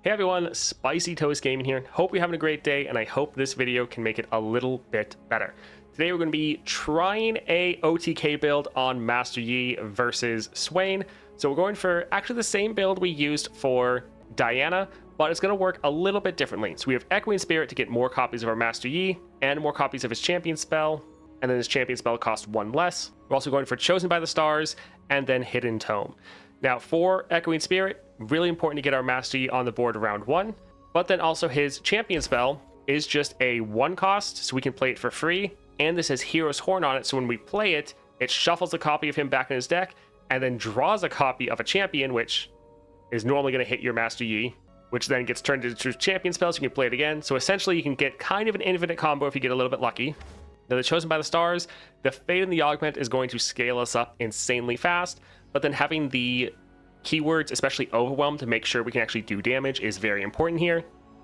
Hey everyone, Spicy Toast Gaming here. Hope you're having a great day, and I hope this video can make it a little bit better. Today we're going to be trying a OTK build on Master Yi versus Swain. So we're going for actually the same build we used for Diana, but it's going to work a little bit differently. So we have Echoing Spirit to get more copies of our Master Yi and more copies of his champion spell, and then his champion spell costs one less. We're also going for Chosen by the Stars and then Hidden Tome. Now for Echoing Spirit, really important to get our Master Yi on the board round one, but then also his champion spell is just a one cost, so we can play it for free, and this has Hero's Horn on it, so when we play it, it shuffles a copy of him back in his deck, and then draws a copy of a champion, which is normally going to hit your Master Yi, which then gets turned into champion spells, so you can play it again. So essentially you can get kind of an infinite combo if you get a little bit lucky. Now the Chosen by the Stars, the Fate and the Augment is going to scale us up insanely fast, but then having the keywords, especially Overwhelm, to make sure we can actually do damage is very important here.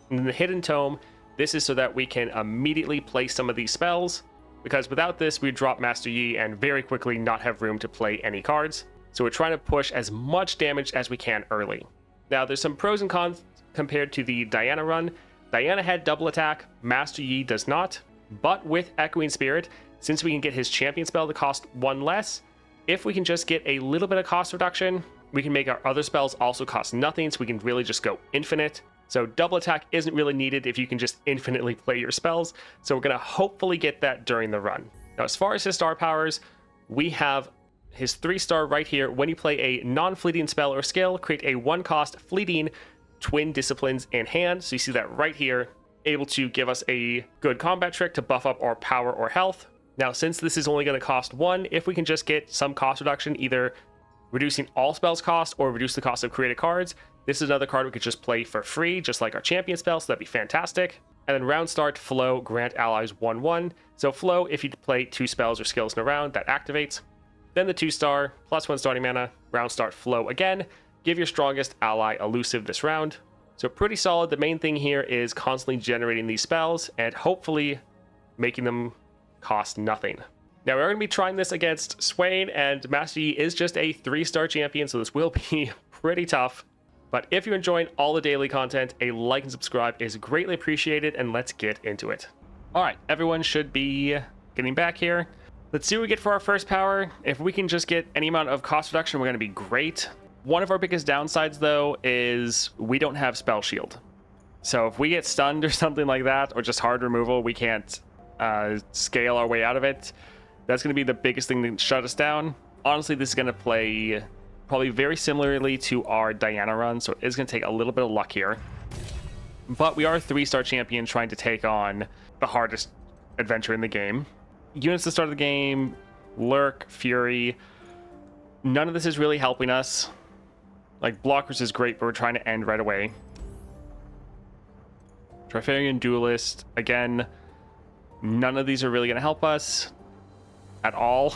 And then the Hidden Tome, this is so that we can immediately play some of these spells, because without this we'd drop Master Yi and very quickly not have room to play any cards. So we're trying to push as much damage as we can early. Now there's some pros and cons compared to the Diana run. Diana had double attack, Master Yi does not, but with Echoing Spirit, since we can get his champion spell to cost one less, if we can just get a little bit of cost reduction, we can make our other spells also cost nothing, so we can really just go infinite. So double attack isn't really needed if you can just infinitely play your spells, so we're going to hopefully get that during the run. Now as far as his star powers, we have his 3-star right here. When you play a non-fleeting spell or skill, create a 1-cost fleeting Twin Disciplines in hand. So you see that right here, able to give us a good combat trick to buff up our power or health. Now, since this is only going to cost 1, if we can just get some cost reduction, either reducing all spells cost or reduce the cost of created cards, this is another card we could just play for free, just like our champion spell, so that'd be fantastic. And then round start, Flow, grant allies 1/1. So Flow, if you play 2 spells or skills in a round, that activates. Then the 2-star, +1 starting mana, round start, Flow again. Give your strongest ally elusive this round. So pretty solid. The main thing here is constantly generating these spells and hopefully making them cost nothing. Now we're going to be trying this against Swain, and Master Yi is just a 3-star champion, so this will be pretty tough. But if you're enjoying all the daily content, a like and subscribe is greatly appreciated, and let's get into it. Alright, everyone should be getting back here. Let's see what we get for our first power. If we can just get any amount of cost reduction, we're going to be great. One of our biggest downsides, though, is we don't have Spell Shield. So if we get stunned or something like that, or just hard removal, we can't scale our way out of it. That's going to be the biggest thing to shut us down. Honestly, this is going to play probably very similarly to our Diana run, so it is going to take a little bit of luck here. But we are a 3-star champion trying to take on the hardest adventure in the game. Units at the start of the game, Lurk, Fury. None of this is really helping us. Like, blockers is great, but we're trying to end right away. Trifarian Duelist, again, none of these are really going to help us at all.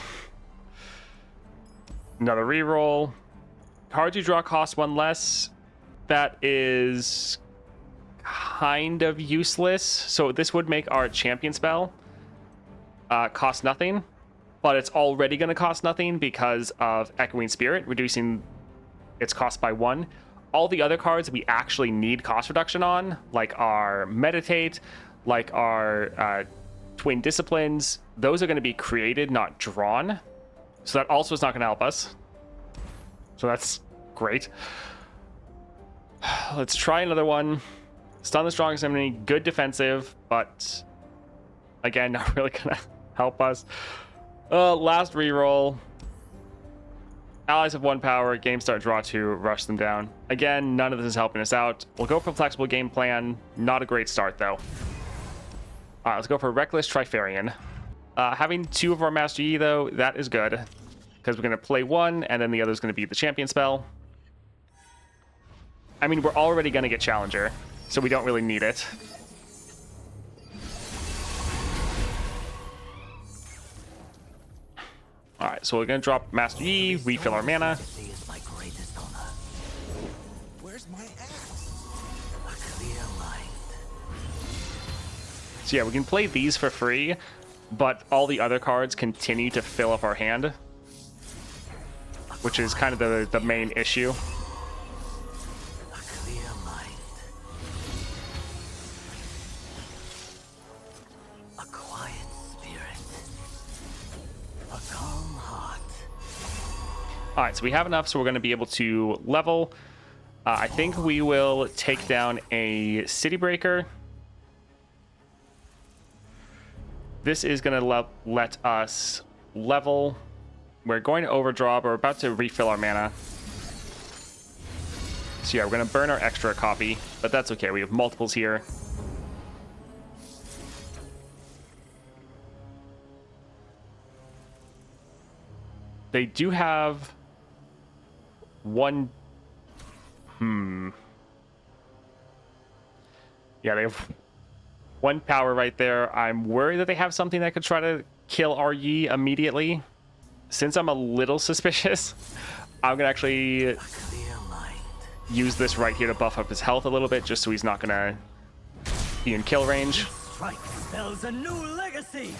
Another reroll. Cards you draw cost 1 less. That is kind of useless. So this would make our champion spell cost nothing, but it's already going to cost nothing because of Echoing Spirit, reducing its cost by 1. All the other cards we actually need cost reduction on, like our Meditate, like our Twin Disciplines, those are going to be created, not drawn. So that also is not going to help us. So that's great. Let's try another one. Stun the strongest enemy, good defensive, but again, not really going to help us. Last reroll. Allies have 1 power, game start, draw 2, rush them down. Again, none of this is helping us out. We'll go for flexible game plan. Not a great start, though. All right, let's go for Reckless Trifarian. Having 2 of our Master Yi, though, that is good, because we're going to play 1, and then the other is going to be the champion spell. I mean, we're already going to get Challenger, so we don't really need it. All right, so we're going to drop Master Yi, refill our mana. So yeah, we can play these for free, but all the other cards continue to fill up our hand, which is kind of the main issue. All right, so we have enough, so we're going to be able to level. I think we will take down a City Breaker. This is going to let us level. We're going to overdraw, but we're about to refill our mana. So yeah, we're going to burn our extra copy, but that's okay. We have multiples here. They do have one... Yeah, they have one power right there. I'm worried that they have something that could try to kill our Yi immediately. Since I'm a little suspicious, I'm going to actually use this right here to buff up his health a little bit, just so he's not going to be in kill range. Strike spells a new legacy.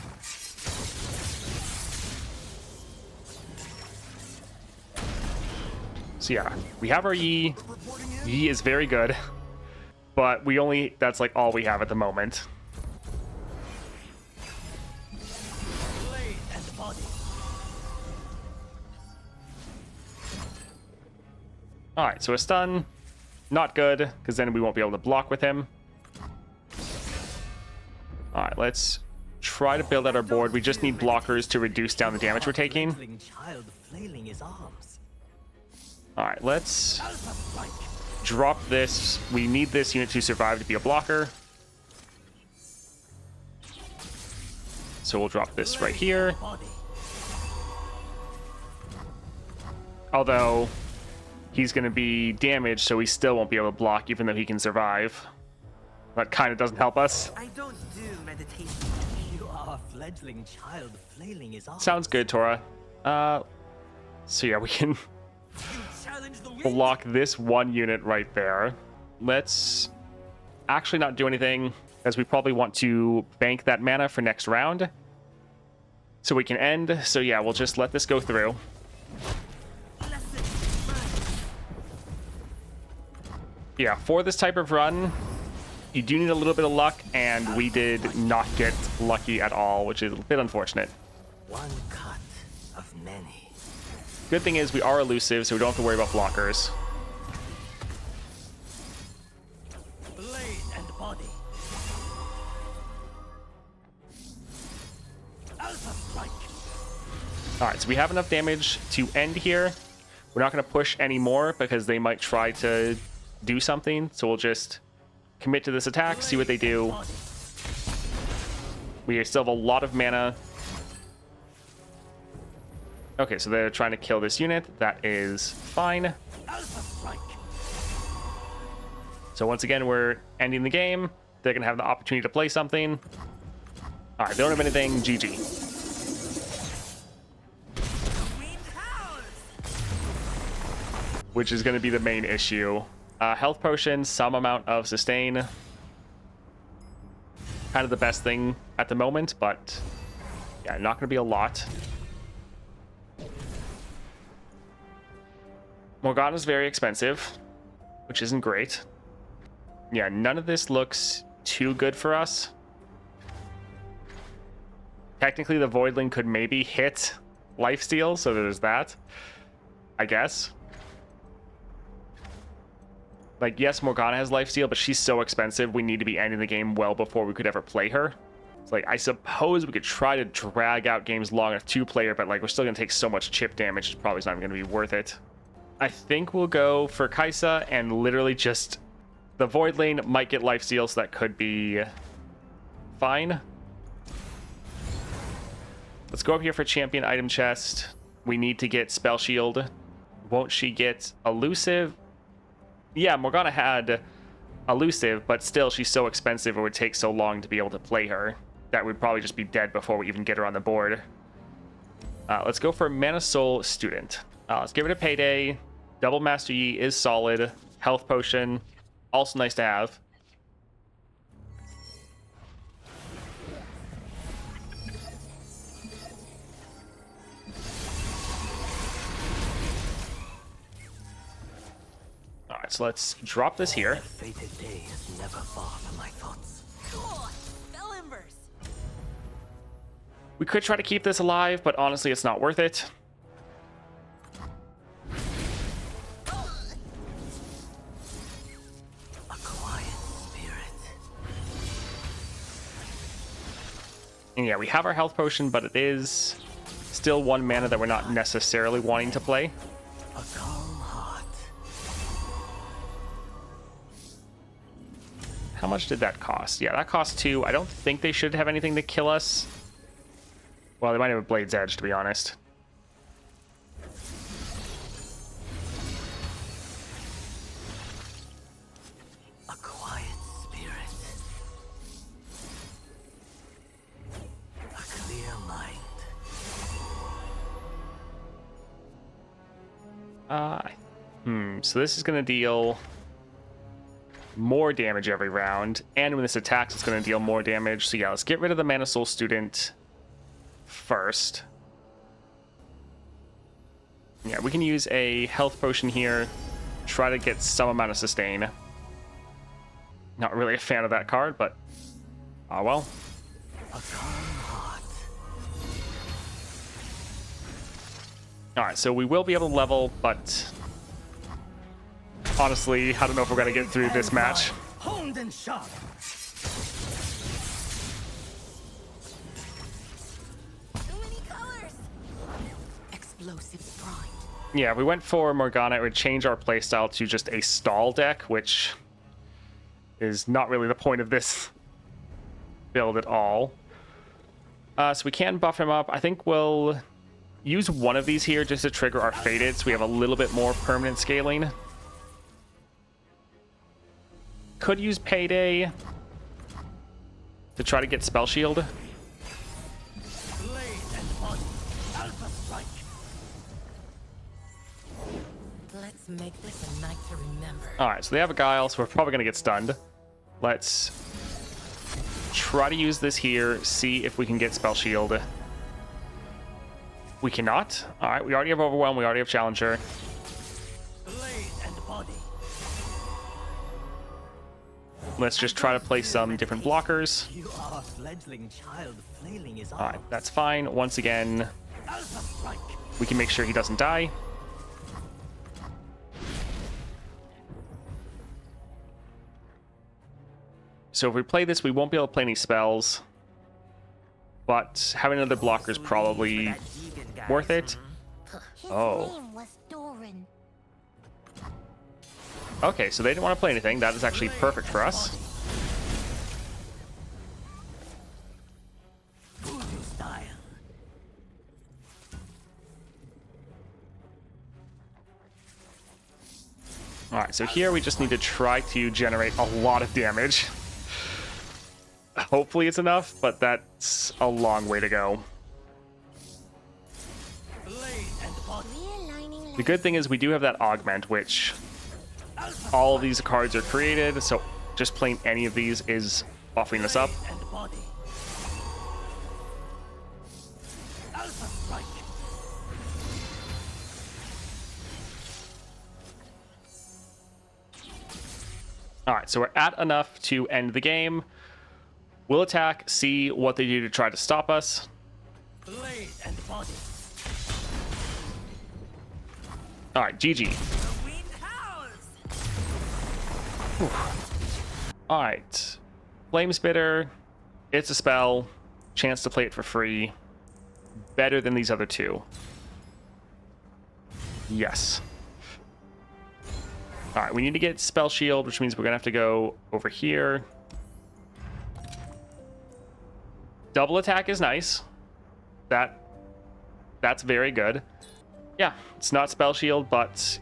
So yeah, we have our Yi. Yi is very good, but that's like all we have at the moment. Blade and body. All right, so a stun, not good, because then we won't be able to block with him. All right, let's try to build out our board. We just need blockers to reduce down the damage we're taking. Child flailing his arms. All right, let's drop this. We need this unit to survive to be a blocker. So we'll drop this right here. Although he's going to be damaged, so he still won't be able to block, even though he can survive. That kind of doesn't help us. I don't do meditation. You are a fledgling child flailing his arms. Sounds good, Tora. So yeah, we can block this one unit right there. Let's actually not do anything, as we probably want to bank that mana for next round, so we can end. So yeah, we'll just let this go through. Yeah, for this type of run, you do need a little bit of luck, and we did not get lucky at all, which is a bit unfortunate. One cut of many. Good thing is we are elusive, so we don't have to worry about blockers. Blade and body. Alpha strike. All right, so we have enough damage to end here. We're not going to push anymore because they might try to do something, so we'll just commit to this attack, see what they do. We still have a lot of mana. Okay, so they're trying to kill this unit. That is fine. So once again, we're ending the game. They're going to have the opportunity to play something. All right, they don't have anything. GG. Which is going to be the main issue. Health potion, some amount of sustain. Kind of the best thing at the moment, but yeah, not going to be a lot. Morgana's very expensive, which isn't great. Yeah, none of this looks too good for us. Technically, the Voidling could maybe hit lifesteal, so there's that, I guess. Like, yes, Morgana has lifesteal, but she's so expensive, we need to be ending the game well before we could ever play her. It's like, I suppose we could try to drag out games long enough to play her, but like, we're still going to take so much chip damage, it's probably not even going to be worth it. I think we'll go for Kaisa and literally just... The Voidling might get lifesteal, so that could be fine. Let's go up here for champion item chest. We need to get spell shield. Won't she get elusive? Yeah, Morgana had elusive, but still she's so expensive, it would take so long to be able to play her that we'd probably just be dead before we even get her on the board. Let's go for Mana Soul Student. Let's give it a payday. Double Master Yi is solid. Health potion, also nice to have. All right, so let's drop this here. Fated day is never far from my thoughts. Spell embers. We could try to keep this alive, but honestly, it's not worth it. And yeah, we have our health potion, but it is still 1 mana that we're not necessarily wanting to play. A calm heart. How much did that cost? Yeah, that cost 2. I don't think they should have anything to kill us. Well, they might have a Blade's Edge, to be honest. A quiet spirit. A clear mind. So this is going to deal more damage every round, and when this attacks, it's going to deal more damage. So yeah, let's get rid of the Mana Soul Student first. Yeah, we can use a health potion here, try to get some amount of sustain. Not really a fan of that card, but oh well. A calm heart. Alright, so we will be able to level, but honestly, I don't know if we're going to get through this match. Honed and sharp. Too many colors. Explosive prime. Yeah, if we went for Morgana, it would change our playstyle to just a stall deck, which is not really the point of this build at all. So we can buff him up. I think we'll use one of these here just to trigger our Fated, so we have a little bit more permanent scaling. Could use Payday to try to get Spell Shield. Blade and body. Alpha strike. Let's make this a night to remember. Alright, so they have a Guile, so we're probably going to get stunned. Let's try to use this here, see if we can get Spell Shield. We cannot. Alright, we already have Overwhelm, we already have Challenger. Blade and body. Let's just try to play some different blockers. You are a fledgling child flailing his Alright, arm. that's fine. Once again, Alpha strike. we can make sure he doesn't die. So if we play this, we won't be able to play any spells. But having another blocker is probably worth it. His Oh. name was Doran. Okay, so they didn't want to play anything. That is actually perfect for us. Voodoo style. Alright, so here we just need to try to generate a lot of damage. Hopefully it's enough, but that's a long way to go. Blade and body. Realigning The good thing is we do have that Augment, which all of these cards are created, so just playing any of these is buffing us up. And body. Alpha strike. Alright, so we're at enough to end the game. We'll attack, see what they do to try to stop us. Blade and body. Alright, GG. The wind howls. Alright. Flame Spitter. It's a spell. Chance to play it for free. Better than these other two. Yes. Alright, we need to get Spell Shield, which means we're going to have to go over here. Double attack is nice. That's very good. Yeah, it's not Spell Shield, but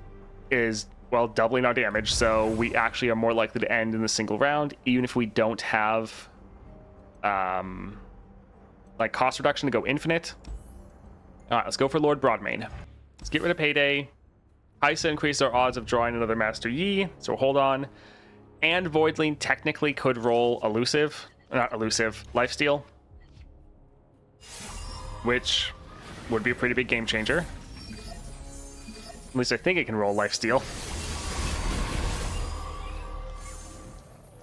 is, well, doubling our damage, so we actually are more likely to end in the single round, even if we don't have like cost reduction to go infinite. Alright, let's go for Lord Broadmane. Let's get rid of Payday. Isa increases our odds of drawing another Master Yi, so hold on. And Voidling technically could roll elusive, not elusive, lifesteal, which would be a pretty big game changer. At least I think it can roll lifesteal.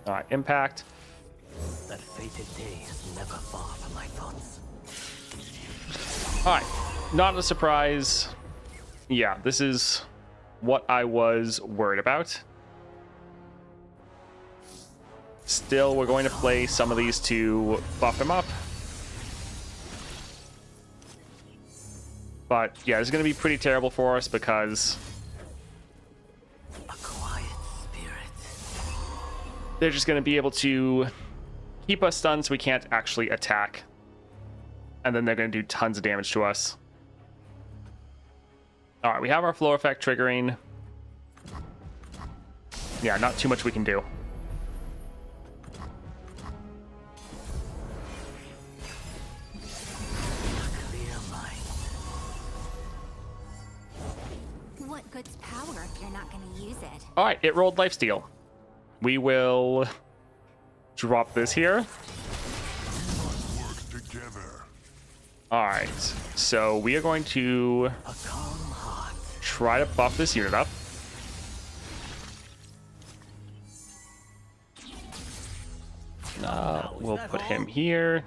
Alright, impact. That fated day is never far from my thoughts. Alright, not a surprise. Yeah, this is what I was worried about. Still, we're going to play some of these to buff him up. But yeah, it's going to be pretty terrible for us because A quiet spirit. they're just going to be able to keep us stunned so we can't actually attack. And then they're going to do tons of damage to us. All right, we have our flow effect triggering. Yeah, not too much we can do. Clear mind. What good's power if you're not gonna use it? All right, it rolled lifesteal. We will drop this here. All right, so we are going to A calm heart. try to buff this unit up. We'll put him here.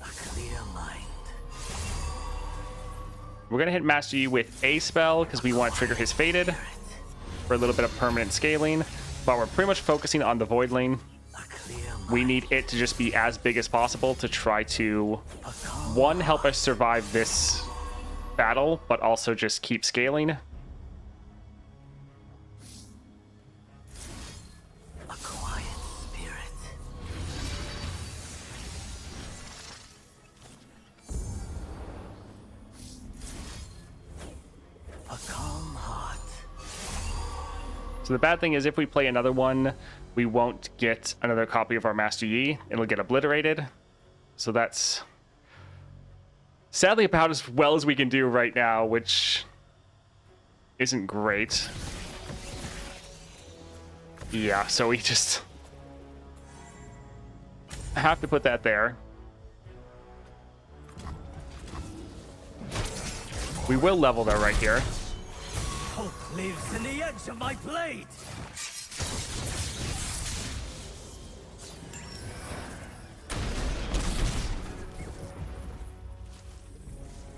A clear mind. We're going to hit Master Yi with a spell because we want to trigger his Fated for a little bit of permanent scaling. But we're pretty much focusing on the Voidling. A clear mind. We need it to just be as big as possible to try to, one, help us survive this battle, but also just keep scaling. A quiet spirit. A calm heart. So the bad thing is if we play another one, we won't get another copy of our Master Yi. It'll get obliterated. So that's sadly about as well as we can do right now, which isn't great. Yeah, so we just have to put that there. We will level though right here. Hope lives in the edge of my blade.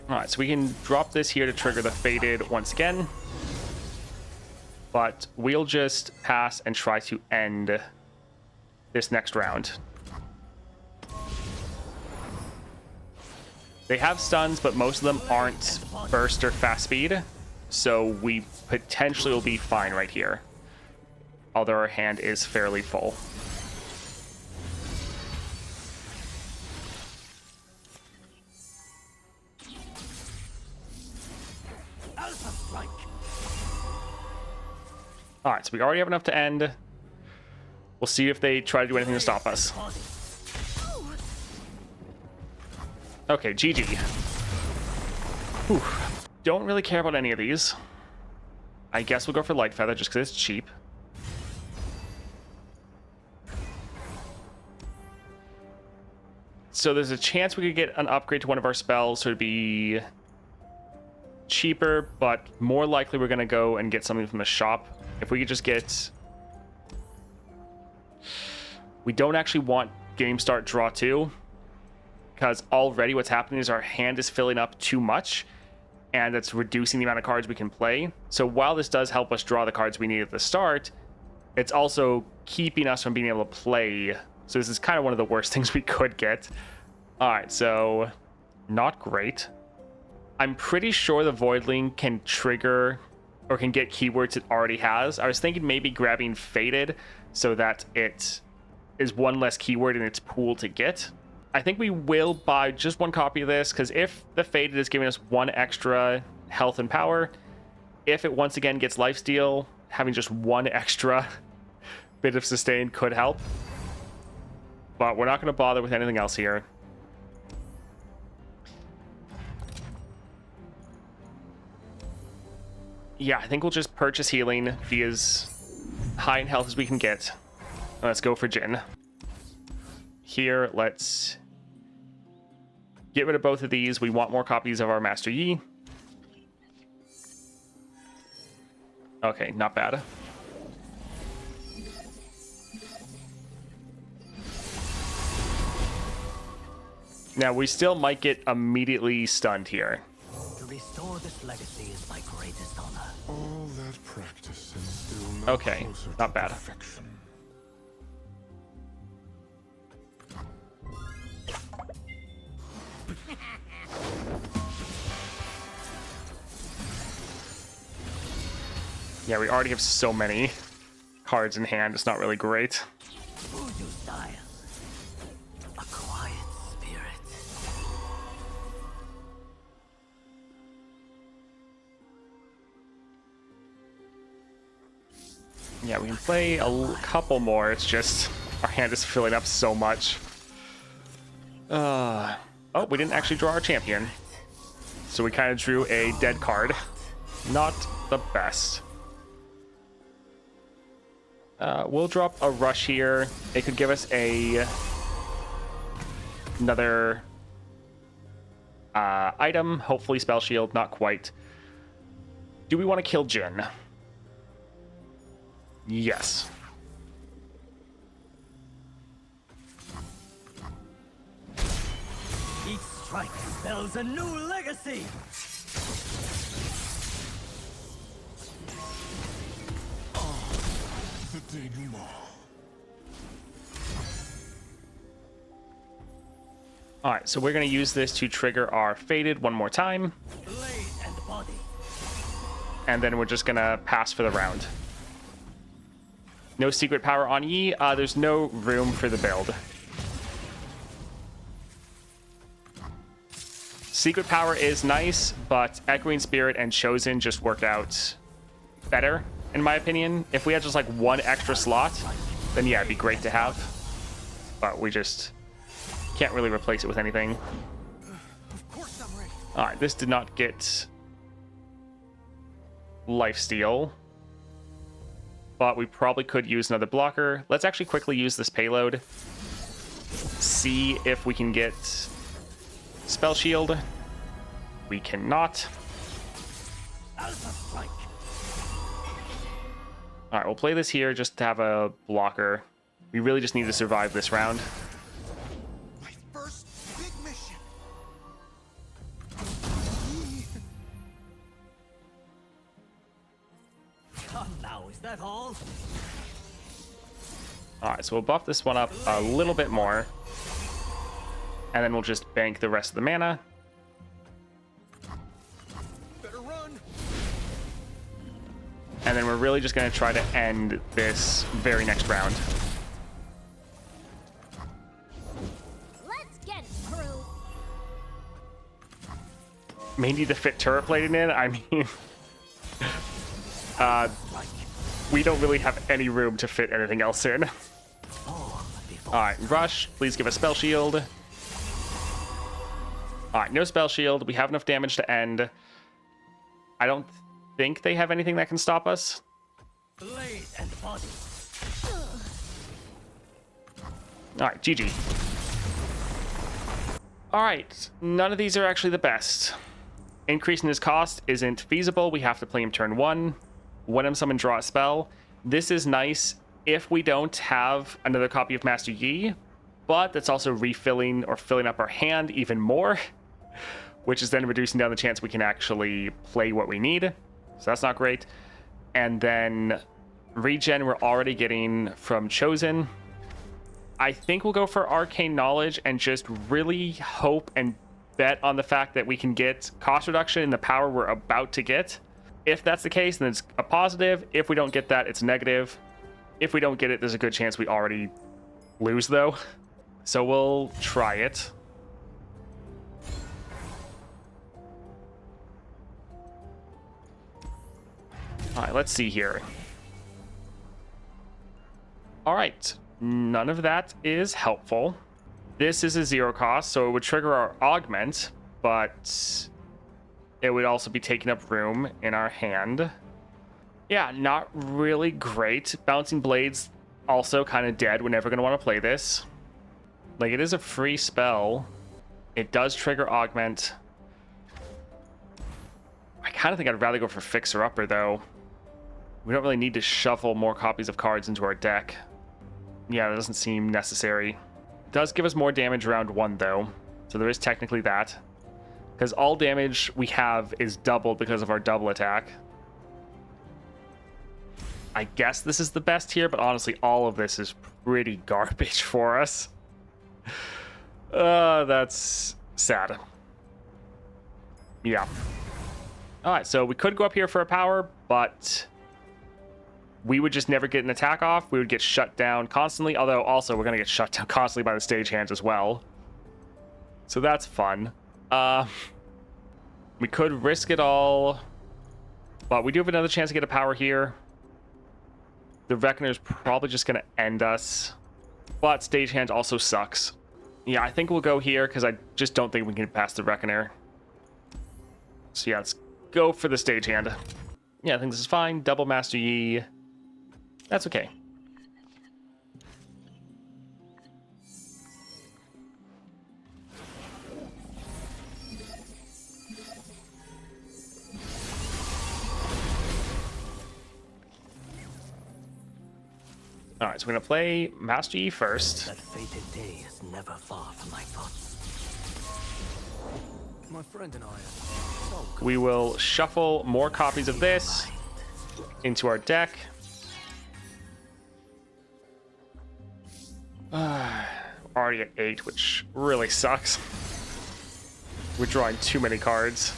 Alright, so we can drop this here to trigger the Fated once again. But we'll just pass and try to end this next round. They have stuns, but most of them aren't burst or fast speed. So we potentially will be fine right here. Although our hand is fairly full. Alpha strike. Alright, so we already have enough to end. We'll see if they try to do anything to stop us. Okay, GG. Whew. Don't really care about any of these. I guess we'll go for Light Feather just because it's cheap. So there's a chance we could get an upgrade to one of our spells, so it'd be cheaper, but more likely we're going to go and get something from the shop. If we could just get... We don't actually want Game Start Draw 2, because already what's happening is our hand is filling up too much, and that's reducing the amount of cards we can play. So while this does help us draw the cards we need at the start, it's also keeping us from being able to play. So this is kind of one of the worst things we could get. All right, so not great. I'm pretty sure the Voidling can trigger or can get keywords it already has. I was thinking maybe grabbing Fated so that it is one less keyword in its pool to get. I think we will buy just one copy of this, because if the Fated is giving us one extra health and power, if it once again gets lifesteal, having just one extra bit of sustain could help. But we're not going to bother with anything else here. Yeah, I think we'll just purchase healing, be as high in health as we can get. Let's go for Jin. Here, let's get rid of both of these. We want more copies of our Master Yi. Okay, not bad. Now, we still might get immediately stunned here. To restore this legacy is my greatest honor. All that practice and still no Okay, closer not to bad. perfection. Yeah, we already have so many cards in hand. It's not really great. Voodoo style. A quiet spirit. Yeah, we can play couple more. It's just our hand is filling up so much. Oh, we didn't actually draw our champion. So we kind of drew a dead card. Not the best. We'll drop a rush here. It could give us another item. Hopefully spell shield. Not quite. Do we want to kill Jin? Yes. Each strike spells a new legacy. The denouement. All right, so we're going to use this to trigger our Faded one more time. Blade and body. And then we're just going to pass for the round. No secret power on Yi. There's no room for the build. Secret power is nice, but Echoing Spirit and Chosen just work out better, in my opinion. If we had just like one extra slot, then yeah, it'd be great to have. But we just can't really replace it with anything. Of course I'm ready. All right, this did not get lifesteal, but we probably could use another blocker. Let's actually quickly use this payload. See if we can get spell shield. We cannot. Alpha strike. All right, we'll play this here just to have a blocker. We really just need to survive this round. My first big mission. Come now, is that all? All right, so we'll buff this one up a little bit more. And then we'll just bank the rest of the mana. Better run. And then we're really just going to try to end this very next round. Let's get it, crew. May need to fit turret plating in. I mean, we don't really have any room to fit anything else in. All right, rush. Please give us spell shield. All right, no spell shield. We have enough damage to end. I don't think they have anything that can stop us. Blade and body. All right, GG. All right, none of these are actually the best. Increasing his cost isn't feasible. We have to play him turn 1. When him summon, draw a spell. This is nice if we don't have another copy of Master Yi, but that's also refilling or filling up our hand even more, which is then reducing down the chance we can actually play what we need. So that's not great. And then regen we're already getting from Chosen. I think we'll go for Arcane Knowledge and just really hope and bet on the fact that we can get cost reduction in the power we're about to get. If that's the case, then it's a positive. If we don't get that, it's negative. If we don't get it, there's a good chance we already lose, though. So we'll try it. All right, let's see here. All right, none of that is helpful. This is a 0 cost, so it would trigger our augment, but it would also be taking up room in our hand. Yeah, not really great. Bouncing Blades also kind of dead. We're never going to want to play this. Like, it is a free spell. It does trigger augment. I kind of think I'd rather go for Fixer Upper, though. We don't really need to shuffle more copies of cards into our deck. Yeah, that doesn't seem necessary. It does give us more damage round 1, though. So there is technically that. Because all damage we have is doubled because of our double attack. I guess this is the best here, but honestly, all of this is pretty garbage for us. That's sad. Yeah. All right, so we could go up here for a power, but we would just never get an attack off. We would get shut down constantly. Although, also, we're going to get shut down constantly by the stagehands as well. So that's fun. We could risk it all. But we do have another chance to get a power here. The Reckoner's probably just going to end us. But stagehand also sucks. Yeah, I think we'll go here because I just don't think we can get past the Reckoner. So yeah, let's go for the stagehand. Yeah, I think this is fine. Double Master Yi. That's okay. Alright, so we're going to play Master Yi first. That fated day is never far from my thoughts. My friend and I are so good. We will shuffle more copies of this into our deck. Already at 8, which really sucks. We're drawing too many cards.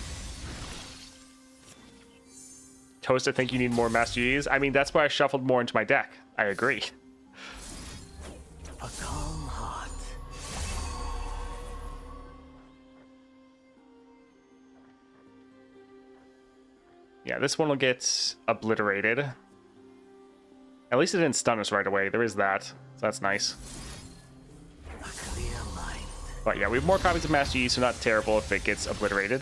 Toast, I think you need more Master Yis. I mean, that's why I shuffled more into my deck. I agree. A calm heart. Yeah, this one will get obliterated. At least it didn't stun us right away. There is that. So that's nice. A clear mind. But yeah, we have more copies of Master Yi, so not terrible if it gets obliterated.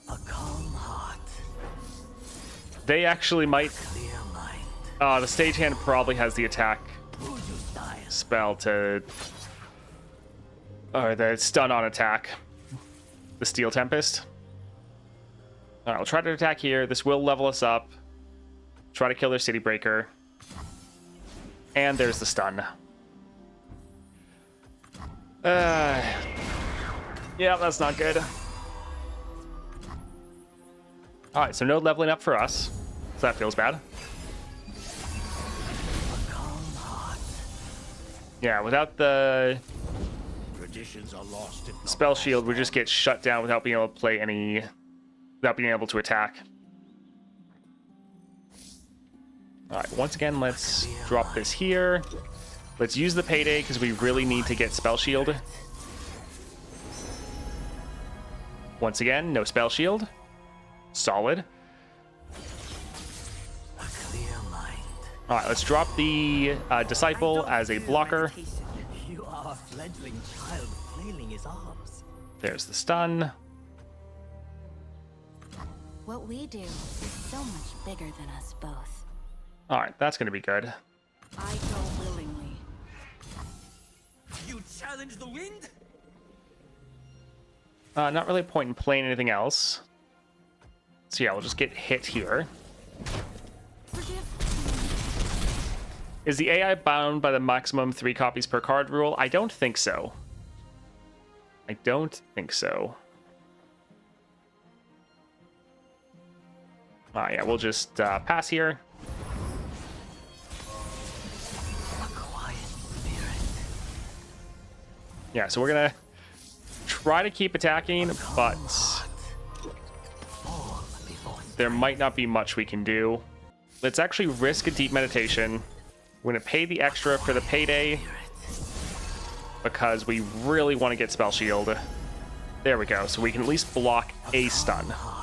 A calm heart. They actually might... Clear mind. the stagehand probably has the attack Who you style? spell to... Or the stun on attack. The Steel Tempest. Alright, we'll try to attack here. This will level us up. Try to kill their City Breaker. And there's the stun. Yeah, that's not good. Alright, so no leveling up for us. So that feels bad. A calm heart. Yeah, without the Traditions are lost in spell shield, we just get shut down without being able to play any... Without being able to attack. Alright, once again, let's drop this here. Let's use the payday because we really need to get spell shield. Once again, no spell shield. Solid. A clear mind. Alright, let's drop the Disciple as a blocker. You are a fledgling child flailing his arms. There's the stun. What we do is so much bigger than us both. Alright, that's going to be good. I go willingly. You challenge the wind? Not really a point in playing anything else. So yeah, we'll just get hit here. Is the AI bound by the maximum 3 copies per card rule? I don't think so. I don't think so. Yeah, we'll just pass here. A quiet spirit. Yeah, so we're gonna try to keep attacking, but Fall before there might not be much we can do. Let's actually risk a deep meditation. We're gonna pay the extra for the payday because we really want to get spell shield. There we go, so we can at least block a stun. heart.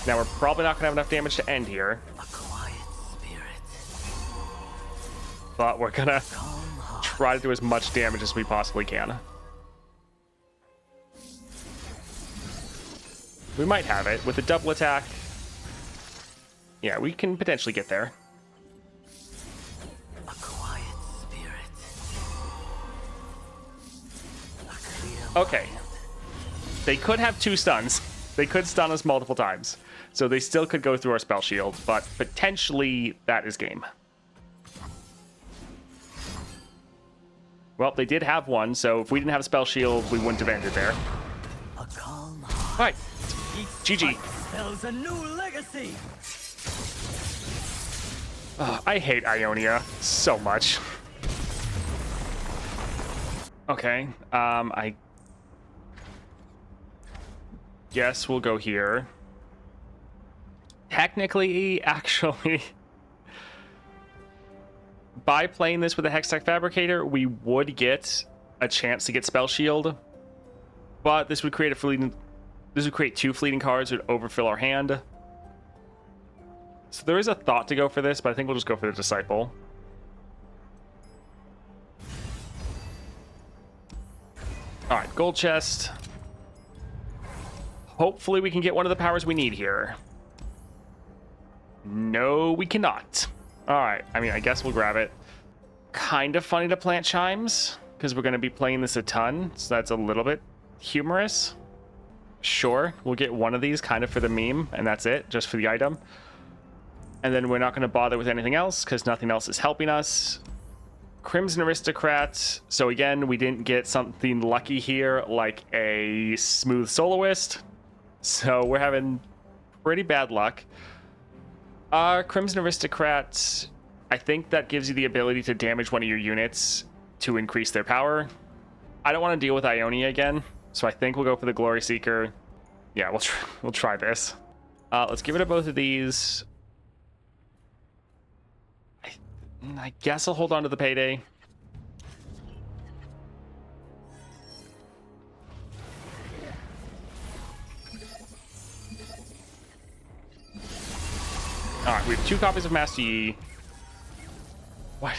Now we're probably not gonna have enough damage to end here, A quiet spirit. but we're gonna Calm heart. try to do as much damage as we possibly can. We might have it with a double attack. Yeah, we can potentially get there. A quiet spirit. A clear Okay. They could have 2 stuns. They could stun us multiple times. So they still could go through our spell shield, but potentially that is game. Well, they did have one, so if we didn't have a spell shield, we wouldn't have ended there. A calm heart. All right. GG. Spells a new legacy. I hate Ionia so much. Okay, I guess we'll go here. Technically, actually, by playing this with a Hextech Fabricator, we would get a chance to get Spell Shield, but this would create a fleeting. This would create 2 fleeting cards, would overfill our hand. So there is a thought to go for this, but I think we'll just go for the Disciple. All right, gold chest. Hopefully we can get one of the powers we need here. No, we cannot. All right, I mean, I guess we'll grab it. Kind of funny to plant chimes, because we're going to be playing this a ton, so that's a little bit humorous. Sure, we'll get one of these kind of for the meme, and that's it, just for the item. And then we're not going to bother with anything else, because nothing else is helping us. Crimson Aristocrat. So again, we didn't get something lucky here, like a Smooth Soloist. So we're having pretty bad luck. Crimson Aristocrat, I think that gives you the ability to damage one of your units to increase their power. I don't want to deal with Ionia again, so I think we'll go for the Glory Seeker. Yeah, we'll try this. Let's get rid of both of these. I guess I'll hold on to the Payday. All right, we have 2 copies of Master Yi. What? I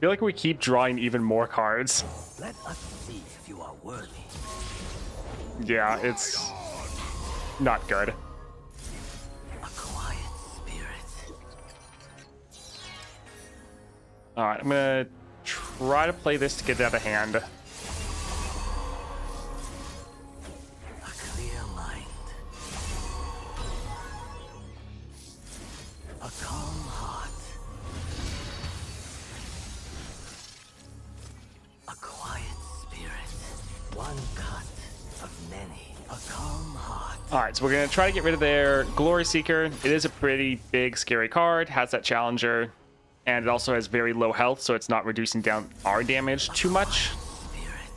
feel like we keep drawing even more cards. Let us see if you are worthy. Yeah, it's not good. A quiet spirit. All right, I'm gonna try to play this to get it out of hand. A clear mind. A calm heart. A quiet spirit. One cut of many. A calm heart. All right, so we're gonna try to get rid of their Glory Seeker. It is a pretty big, scary card. Has that Challenger, and it also has very low health, so it's not reducing down our damage too much. Spirit.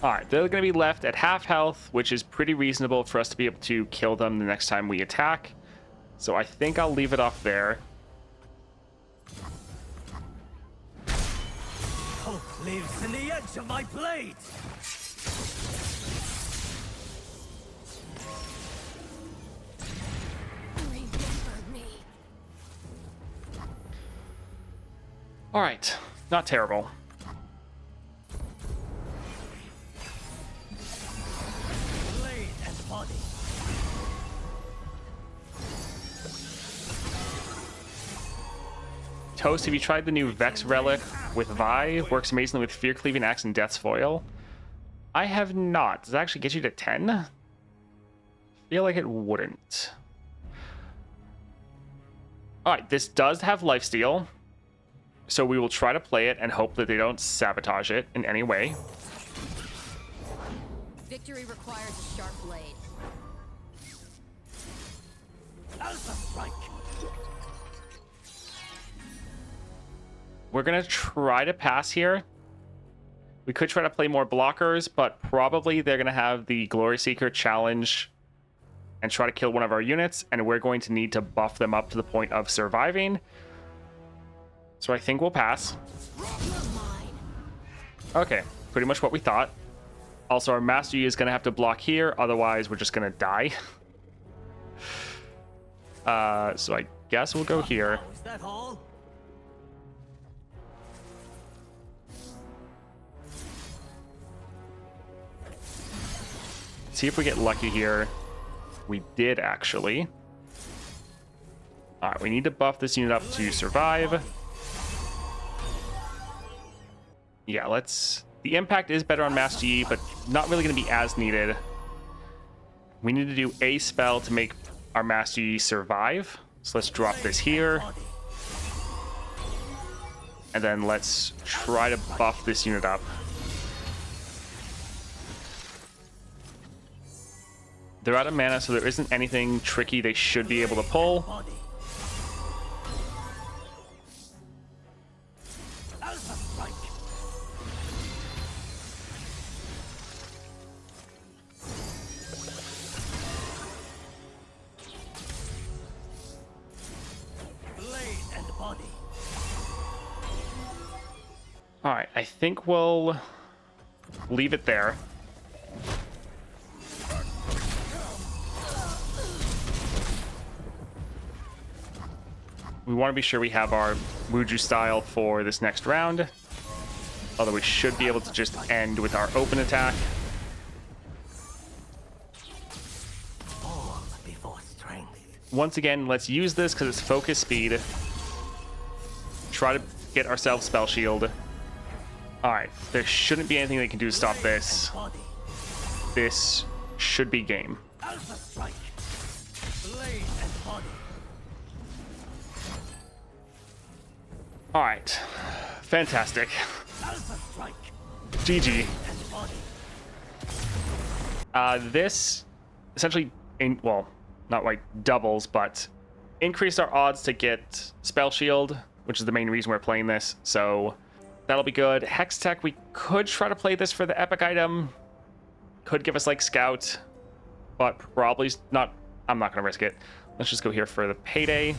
All right, they're gonna be left at half health, which is pretty reasonable for us to be able to kill them the next time we attack. So I think I'll leave it off there. Hope lives in the edge of my blade. Remember me. All right, not terrible. Blade and body. Toast, have you tried the new Vex Relic with Vi? Works amazingly with Fear Cleaving Axe and Death's Foil. I have not. Does it actually get you to 10? I feel like it wouldn't. Alright, this does have lifesteal. So we will try to play it and hope that they don't sabotage it in any way. Victory requires a sharp blade. Alpha strike. We're going to try to pass here. We could try to play more blockers, but probably they're going to have the Glory Seeker challenge and try to kill one of our units, and we're going to need to buff them up to the point of surviving. So I think we'll pass. Okay, pretty much what we thought. Also, our Master Yi is going to have to block here, otherwise we're just going to die. So I guess we'll go here. Is that all? See if we get lucky here. We did, actually. All right, we need to buff this unit up to survive. Yeah, let's... The impact is better on Master Yi, but not really going to be as needed. We need to do a spell to make our Master Yi survive. So let's drop this here. And then let's try to buff this unit up. They're out of mana, so there isn't anything tricky they should be able to pull. Body. Alpha strike. I think we'll leave it there. We want to be sure we have our Wuju style for this next round. Although we should be able to just end with our open attack. Form before strength. Once again, let's use this because it's focus speed. Try to get ourselves spell shield. Alright, there shouldn't be anything they can do to stop this. Body. This should be game. Alpha strike. Blade and body. Alright, fantastic. Alpha strike. GG. And body. This essentially, well, not like doubles, but increased our odds to get spell shield, which is the main reason we're playing this. So that'll be good. Hex Tech, we could try to play this for the epic item. Could give us like scout, but probably not. I'm not gonna risk it. Let's just go here for the payday.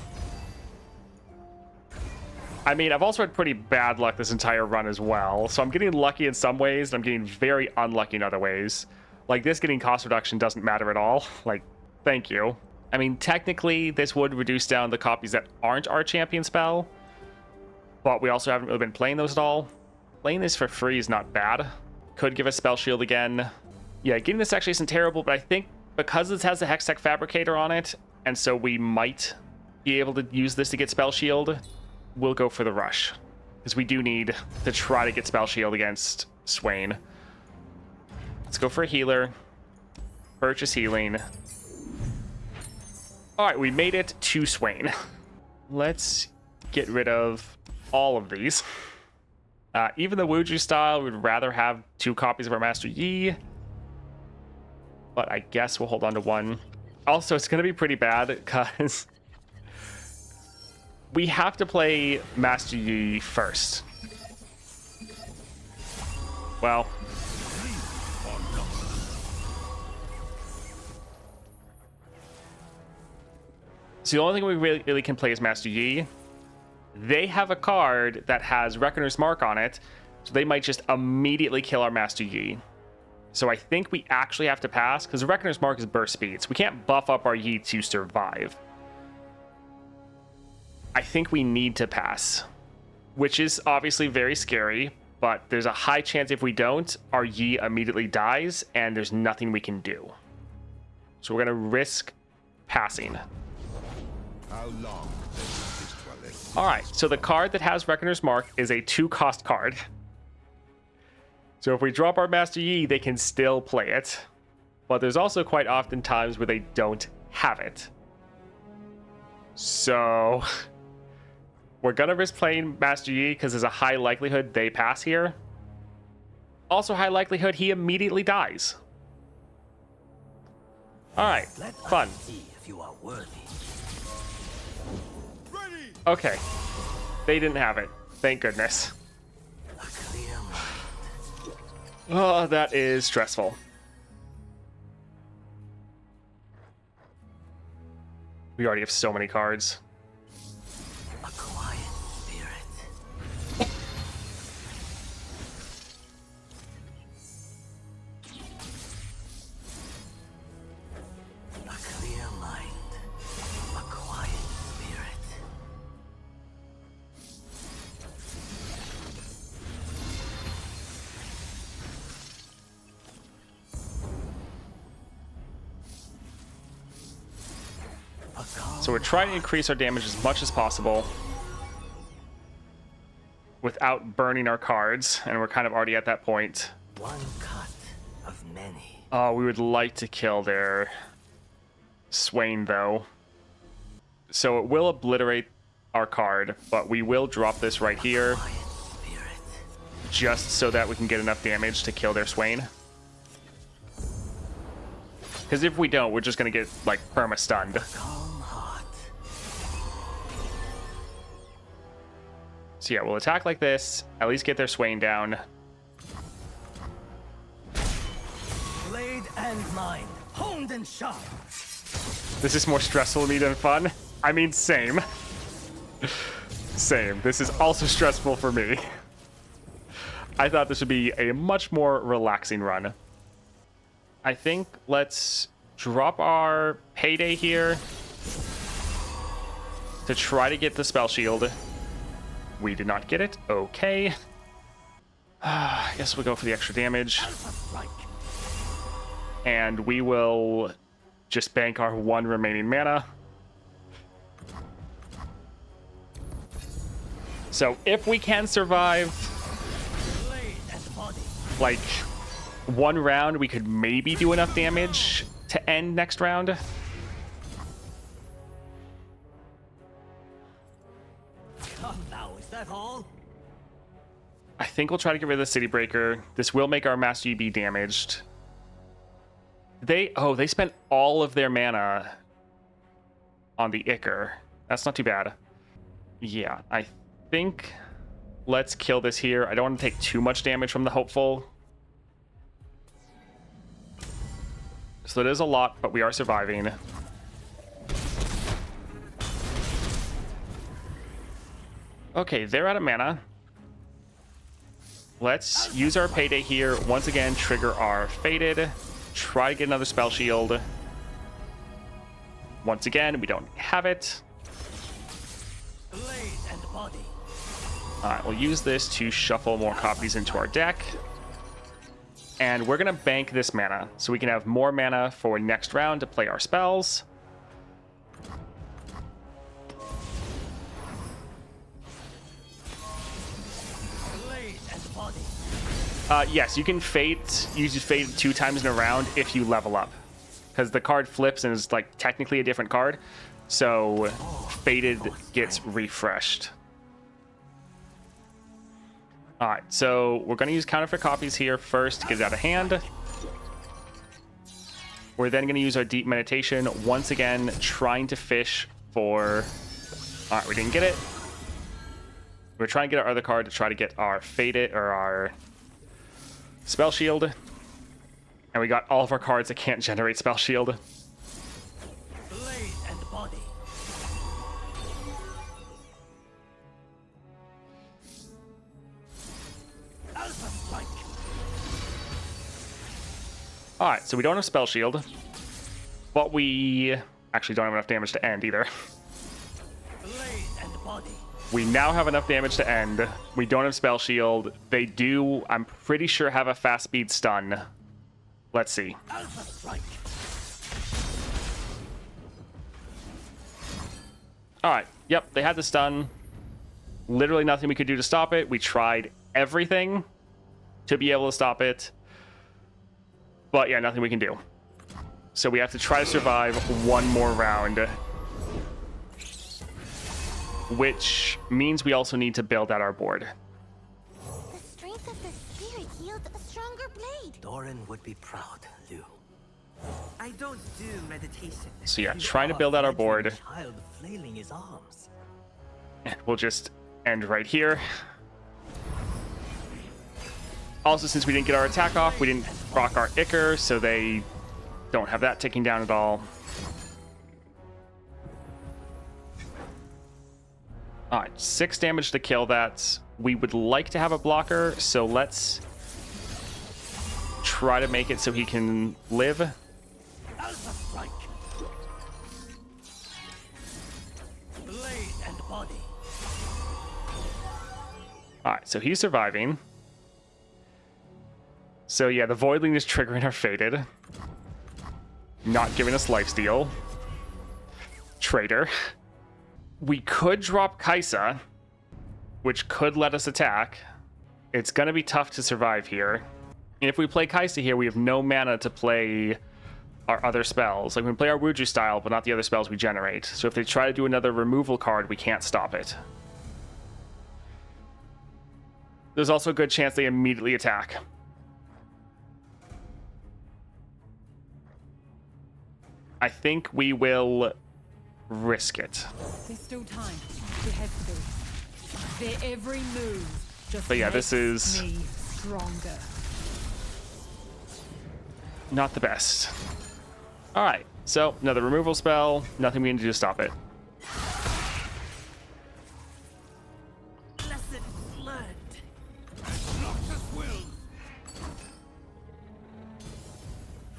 I mean, I've also had pretty bad luck this entire run as well. So I'm getting lucky in some ways, and I'm getting very unlucky in other ways. Like this getting cost reduction doesn't matter at all. Like, thank you. I mean, technically, this would reduce down the copies that aren't our champion spell. But we also haven't really been playing those at all. Playing this for free is not bad. Could give us spell shield again. Yeah, getting this actually isn't terrible, but I think because this has the Hextech Fabricator on it, and so we might be able to use this to get spell shield, we'll go for the rush. Because we do need to try to get spell shield against Swain. Let's go for a healer. Purchase healing. Alright, we made it to Swain. Let's get rid of all of these. Even the Wuju style, we'd rather have 2 copies of our Master Yi. But I guess we'll hold on to 1. Also, it's going to be pretty bad because we have to play Master Yi first. Well. So the only thing we really can play is Master Yi. They have a card that has Reckoner's Mark on it, so they might just immediately kill our Master Yi. So I think we actually have to pass, because Reckoner's Mark is burst speed, so we can't buff up our Yi to survive. I think we need to pass, which is obviously very scary, but there's a high chance if we don't, our Yi immediately dies, and there's nothing we can do. So we're going to risk passing. How long does this toilet? All right, so the card that has Reckoner's Mark is a 2-cost card. So if we drop our Master Yi, they can still play it. But there's also quite often times where they don't have it. So we're gonna risk playing Master Yi because there's a high likelihood they pass here. Also high likelihood he immediately dies. All right, Let fun. us see if you are worthy. Okay, they didn't have it. Thank goodness. A clear mind. Oh, that is stressful. We already have so many cards. A quiet spirit. A clear mind. A quiet spirit. So we're trying to increase our damage as much as possible without burning our cards, and we're kind of already at that point. One cut of many. Oh, we would like to kill their Swain, though. So it will obliterate our card, but we will drop this right here Quiet spirit. just so that we can get enough damage to kill their Swain. Because if we don't, we're just going to get, like, perma-stunned. Calm heart. So yeah, we'll attack like this, at least get their Swain down. Blade and mind. Honed and sharp. This is more stressful to me than fun. I mean, same. Same. This is also stressful for me. I thought this would be a much more relaxing run. I think let's drop our payday here to try to get the spell shield. We did not get it. Okay. I guess we'll go for the extra damage. And we will just bank our 1 remaining mana. So if we can survive like 1 round, we could maybe do enough damage to end next round. Come now, is that all? I think we'll try to get rid of the City Breaker. This will make our Master Yi be damaged. They spent all of their mana on the Ichor. That's not too bad. Yeah, I think let's kill this here. I don't want to take too much damage from the Hopeful. So it is a lot, but we are surviving. Okay, they're out of mana. Let's use our payday here. Once again, trigger our Faded. Try to get another spell shield. Once again, we don't have it. Blade and body. Alright, we'll use this to shuffle more copies into our deck. And we're going to bank this mana, so we can have more mana for next round to play our spells. Blade and body. Yes, you can use Fade 2 times in a round if you level up. Because the card flips and is like technically a different card. So Faded gets refreshed. Alright, so we're going to use counterfeit copies here first to get it out of hand. We're then going to use our Deep Meditation, once again trying to fish for... Alright, we didn't get it. We're trying to get our other card to try to get our Faded, or our Spell Shield. And we got all of our cards that can't generate Spell Shield. Blade and body. Alpha strike. Alright, so we don't have Spell Shield. But we actually don't have enough damage to end either. Blade and body. We now have enough damage to end. We don't have Spell Shield. They do, I'm pretty sure, have a fast speed stun. Let's see. Alpha strike. Alright, yep, they had the stun. Literally nothing we could do to stop it. We tried everything to be able to stop it. But yeah, nothing we can do. So we have to try to survive 1 more round. Which means we also need to build out our board. The strength of the spirit yields a stronger blade. Doran would be proud, Liu. I don't do meditation. So yeah, trying to build out our board. Child flailing his arms. And we'll just end right here. Also, since we didn't get our attack off, we didn't rock our Ichor, so they don't have that ticking down at all. Alright, 6 damage to kill that. We would like to have a blocker, so let's try to make it so he can live. Alpha strike. Blade and body. Alright, so he's surviving. So yeah, the Voidling is triggering our Faded. Not giving us lifesteal. Traitor. We could drop Kaisa, which could let us attack. It's going to be tough to survive here. And if we play Kaisa here, we have no mana to play our other spells. Like, we can play our Wuju style, but not the other spells we generate. So if they try to do another removal card, we can't stop it. There's also a good chance they immediately attack. I think we will risk it. There's still time. We have to do. Their every move just But yeah, this makes is me stronger. not the best. All right, so another removal spell. Nothing we can do to stop it. Lesson learned.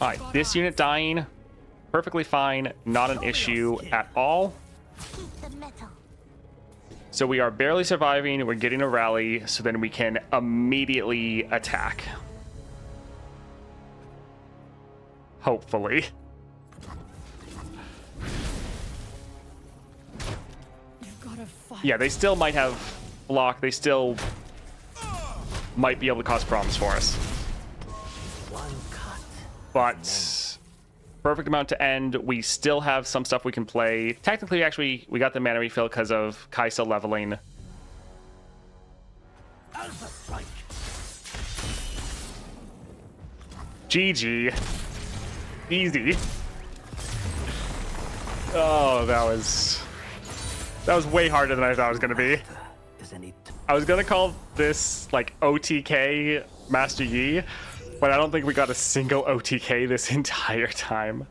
All right, this unit dying, perfectly fine, not an issue at all. Keep the metal. So we are barely surviving. We're getting a rally, so then we can immediately attack. Hopefully. You've got to fight. Yeah, they still might have block. They still might be able to cause problems for us. One cut. But perfect amount to end. We still have some stuff we can play. Technically, actually, we got the mana refill because of Kaisa leveling. Alpha strike. GG. Easy. Oh, that was way harder than I thought it was going to be. Isn't it? I was going to call this like OTK Master Yi, but I don't think we got a single OTK this entire time.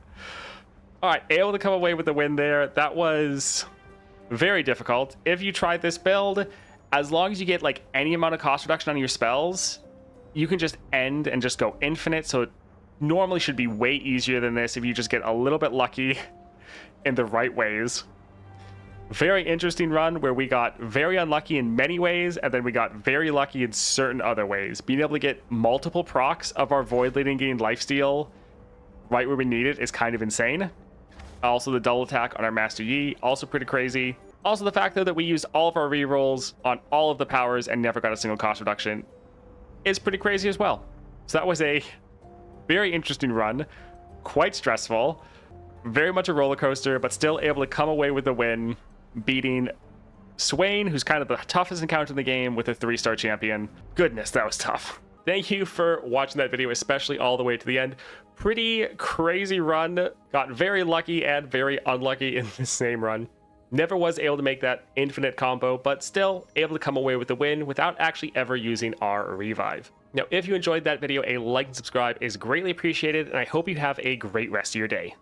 All right, able to come away with the win there. That was very difficult. If you tried this build, as long as you get like any amount of cost reduction on your spells, you can just end and just go infinite. So it normally should be way easier than this if you just get a little bit lucky in the right ways. Very interesting run where we got very unlucky in many ways, and then we got very lucky in certain other ways. Being able to get multiple procs of our Void Leading Gain lifesteal right where we need it is kind of insane. Also, the double attack on our Master Yi, also pretty crazy. Also, the fact, though, that we used all of our rerolls on all of the powers and never got a single cost reduction is pretty crazy as well. So that was a very interesting run, quite stressful, very much a roller coaster, but still able to come away with the win, beating Swain, who's kind of the toughest encounter in the game, with a 3-star champion. Goodness, that was tough. Thank you for watching that video, especially all the way to the end. Pretty crazy run. Got very lucky and very unlucky in the same run. Never was able to make that infinite combo, but still able to come away with the win without actually ever using our revive. Now, if you enjoyed that video, a like and subscribe is greatly appreciated, and I hope you have a great rest of your day.